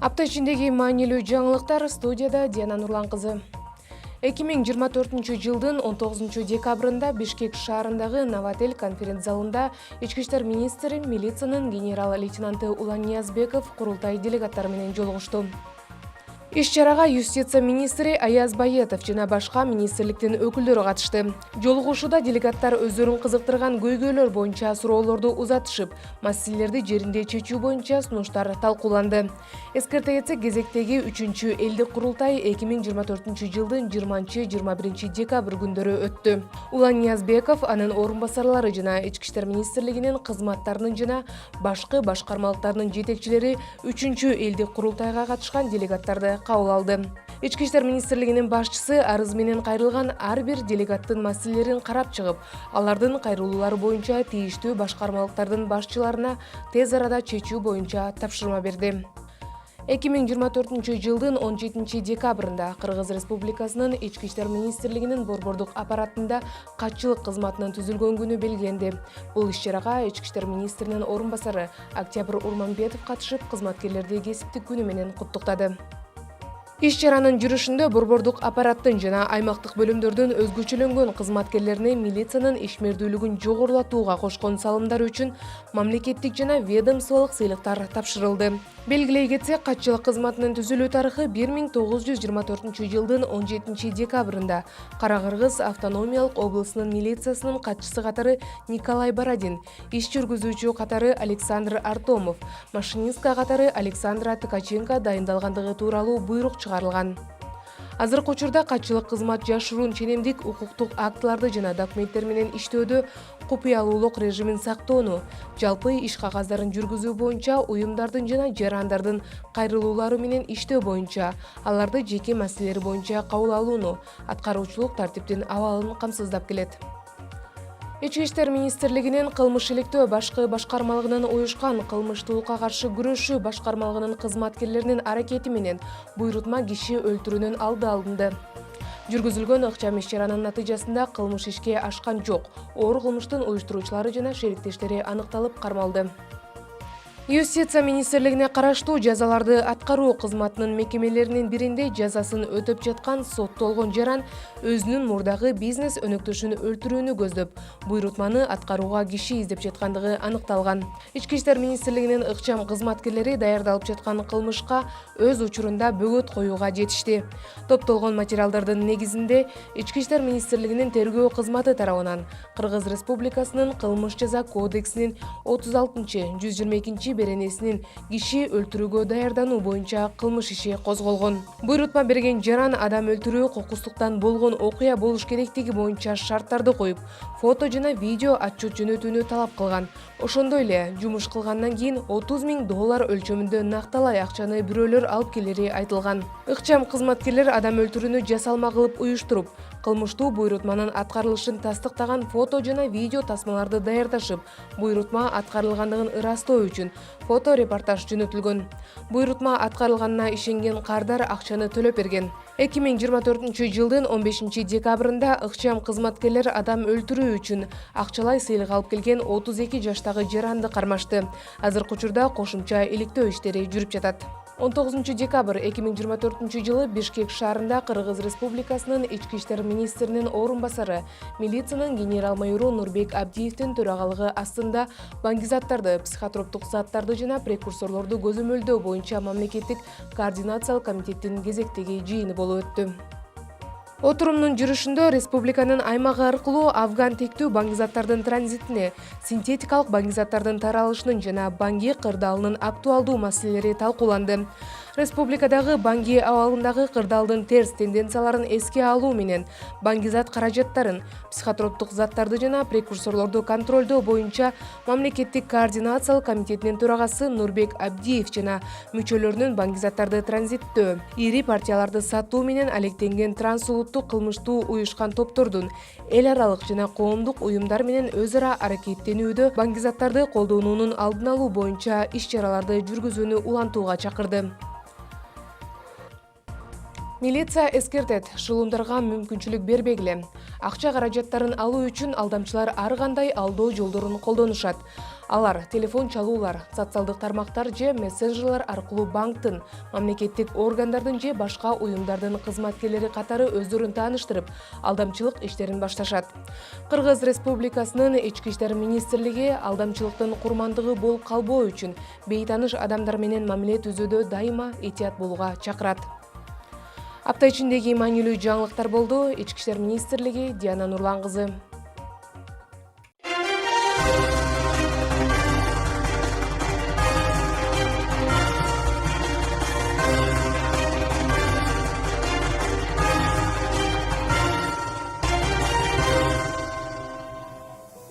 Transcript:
Апта ичиндеги маанилүү жаңылыктар, студияда Диана Нурлан кызы. 2024 жылдын 19 декабрында Бишкек шаарындагы Новотель конференц залында Ички иштер министри, милициянын генерал-лейтенанты Улан Ниязбеков курултай делегаттары менен жолугушту. Иш-чарага юстиция министри Аяз Баетов жана башка министрликтин өкүлдөрү катышты. Жолугушууда делегаттар өздөрүн кызыктырган көйгөйлөр боюнча суроолорду узатышып, маселелерди жеринде чечүү боюнча сунуштар талкууланды. Эскерте кетсек, кезектеги 3-чү элдик курултай 2024 жылдын 20-21 декабрь күндөрү өттү. Улан Ниязбеков, анын орун басарлары жана Ички иштер министрлигинин кызматтарынын жана башкы башкармалыктардын жетекчилери 3-чү элдик курултайга катышкан делегаттарды кабыл алды. Ички иштер министрлигинин башчысы арыз менен кайрылган ар бир делегаттын маселелерин карап чыгып, алардын кайрылуулары боюнча тийиштүү башкармалыктардын башчыларына тез арада чечүү боюнча тапшырма берди. 2024 жылдын 17 декабрында Кыргыз Республикасынын Ички иштер министрлигинин борбордук аппаратында катчылык кызматынын түзүлгөн күнү белгиленди. Бул иш-чарага Ички иштер министринин орун басары Октябрь Урманбетов катышып, кызматкерлерди кесиптик күнү менен куттуктады. Иш-чаранын жүрүшүндө борбордук аппараттын жана аймактык бөлүмдөрдүн өзгөчөлөнгөн кызматкерлерине милициянын ишмердүүлүгүн жогорулатууга кошкон салымдары үчүн мамлекеттик жана ведомстволук сыйлыктар тапшырылды. Белгилей кетсек, катчылык кызматынын түзүлүү тарыхы 1924 жылдын 17 декабрында Кара-Кыргыз автономиялык облусунун милициясынын катчысы катары Николай Бородин, иш жүргүзүүчү катары Александр Артомов, машинистка катары Александра Ткаченко дайындалгандыгы тууралуу буйрук чыгарылган. Азыркы учурда катчылык кызмат жашыруун ченемдик укуктук актыларды жана документтер менен иштөөдө купуялуулук режимин сактоону, жалпы иш кагаздарын жүргүзүү боюнча уюмдардын жана жарандардын кайрылуулары менен иштөө боюнча, аларды жеке маселелери боюнча кабыл алууну, аткаруучулук тартиптин абалын камсыздап келет. Ички иштер министрлигинин кылмыш иликтөө башкы башкармалыгынын уюшкан кылмыштуулукка каршы күрөшүү башкармалыгынын кызматкерлеринин аракети менен буйрутма киши өлтүрүүнүн алды алынды. Жүргүзүлгөн ыкчам иш-чаранын натыйжасында кылмыш ишке ашкан жок. Оор кылмыштын уюштуруучулары жана шериктештери аныкталып кармалды. Юстиция министрлигине караштуу жазаларды аткаруу кызматынын мекемелеринин биринде жазасын өтөп жаткан соттолгон жаран өзүнүн мурдагы бизнес өнөктөшүн өлтүрүүнү көздөп, буйрутманы аткарууга киши издеп жаткандыгы аныкталган. Ички иштер министрлигинин ыкчам кызматкерлери даярдалып жаткан кылмышка өз учурунда бөгөт коюуга жетишти. Топтолгон материалдардын негизинде Ички иштер министрлигинин тергөө кызматы тарабынан Кыргыз Республикасынын кылмыш жаза кодексинин 36-122 беренесинин киши өлтүрүүгө даярдануу боюнча кылмыш иши козголгон. Буйрутма берген жаран адам өлтүрүү кокустуктан болгон окуя болуш керектиги боюнча шарттарды коюп, фото жана видео отчет жөнөтүүнү талап кылган. Ошондой эле жумуш кылгандан кийин $30,000 өлчөмүндө накталай акчаны бирөөлөр алып келери айтылган. Ыкчам кызматкерлер адам өлтүрүүнү жасалма кылып уюштуруп, кылмыштуу буйрутманын аткарылышын тастыктаган фото жана видео тасмаларды даярдашып, буйрутма аткарылгандыгын ырастоо үчүн фото репортаж жөнөтүлгөн. Буйрутма аткарылганына ишенген кардар акчаны төлөп берген. 2024 жылдын 15 декабрында ыкчам кызматкерлер адам өлтүрүү үчүн акчалай сыйлык алып келген 32 жаштагы жаранды кармашты. Азыркы учурда кошумча иликтөө иштери жүрүп жатат. 19 декабрь 2024 жылы Бишкек шаарында Кыргыз Республикасынын Ички иштер министринин орун басары, милициянын генерал-майору Нурбек Абдиевдин төрагалыгы астында баңгизаттарды, психотроптук заттарды жана прекурсорлорду көзөмөлдөө боюнча мамлекеттик координациялык комитеттин кезектеги жыйыны болуп өттү. Отурумдун жүрүшүндө республиканын аймагы аркылуу афган тектүү баңгизаттардын транзитине, синтетикалык баңгизаттардын таралышынын жана Банги кырдаалынын актуалдуу маселелери талкууланды. Республикадагы Банги абалындагы кырдаалдын терс тенденцияларын эске алуу менен баңгизат каражаттарын, психотроптук заттарды жана прекурсорлорду контролдоо боюнча мамлекеттик координациялык комитетинин төрагасы Нурбек Абдиев жана мүчөлөрүнүн баңгизаттарды транзиттөө, ири партияларды сатуу менен алектенген трансулуттук кылмыштуу уюшкан топтордун эл аралык жана коомдук уюмдар менен өз ара аракеттенүүдө баңгизаттарды колдонуунун алдын алуу боюнча иш-чараларды жүргүзүүнү улантууга чакырды. Милиция эскертет, шылымдарга мүмкүнчүлүк бербегиле. Акча каражаттарын алуу үчүн алдамчылар ар кандай алдоо жолдорун колдонушат. Алар телефон чалуулар, социалдык тармактар же мессенджерлер аркылуу банктын, мамлекеттик органдардын же башка уюмдардын кызматкерлери катары өздөрүн тааныштырып, алдамчылык иштерин башташат. Кыргыз Республикасынын Ички иштер министрлиги алдамчылыктын курмандыгы болуп калбоо үчүн бейтаныш адамдар менен мамиле түзүүдө дайыма этият болууга чакырат. Апта ичиндеги маанилүү жаңылыктар болду. Ички иштер министрлиги, Диана Нурлан кызы.